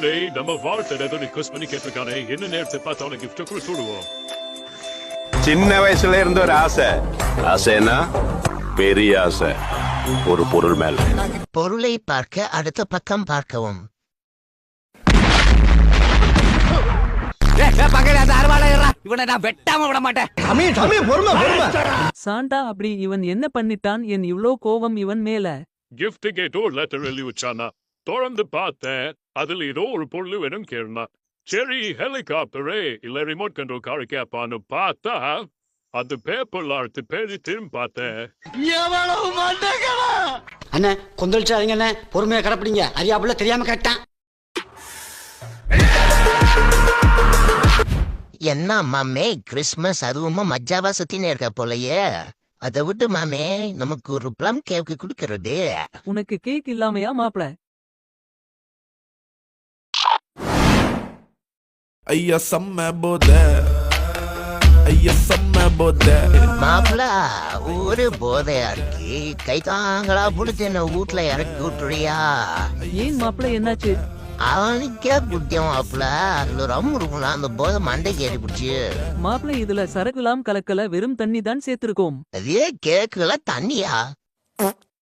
சரி நம்ம வாழ்த்துல ஏதோ ரிக்வெஸ்ட் பண்ணி கேட்டிருக்கானே என்ன நேரத்தை பார்த்து அவனுக்கு கிஃப்ட் கொடுத்துடுவோம். சின்ன வயசுல இருந்த ஒரு ஆசை. ஆசைன்னா பெரிய ஆசை. ஒரு பொருள் மேல. பொருளை பார்க்க அடுத்த பக்கம் பார்க்கவும். இவனை நான் வெட்டாம விட மாட்டேன். சாண்டா அப்படி இவன் என்ன பண்ணிட்டான்? என் இவ்ளோ கோவம் இவன் மேல. கிஃப்ட் கேட்டோ லெட்டர் எழுதி வச்சானா தொடர்ந்து பார்த்தேன். அதுல ஏதோ ஒரு பொருள் வேணும் கேளுனா. சரி ஹெலிகாப்டரே இல்ல ரிமோட் கண்ட்ரோல் காரு கேப்பான்னு பார்த்தா அது பேப்பர்ல அடுத்து பேரி திரும்பி பார்த்தேன். அண்ணே கொந்தளிச்சாதீங்க அண்ணே, பொறுமையா கடப்பிடிங்க. அறியாப்புல தெரியாம கேட்டான். என்ன மாமே கிறிஸ்மஸ் அதுவுமா மஜாவா சுத்தினே இருக்க போலயே. அதை விட்டு மாமே நமக்கு ஒரு ப்ளம் கேக் குடுக்கறது. உனக்கு கேக் இல்லாமையா மாப்ள? ஐயா செம்ம போத, ஐயா செம்ம போத. மாப்பிள ஒரு போதையா இருக்கு. கை தாங்களா புடிச்சு என்ன வீட்டுல இறக்கி விட்டுறியா? ஏன் மாப்ள என்னாச்சு? அவனுக்கே புத்தியம் மாப்பிள. அதுல ரொம்ப இருக்கும்ல அந்த போதை மண்டைக்கு ஏறி பிடிச்சி. மாப்ள இதுல சரக்குலாம் கலக்கல, வெறும் தண்ணி தான் சேர்த்திருக்கோம். அதே கேக்குல தண்ணியா?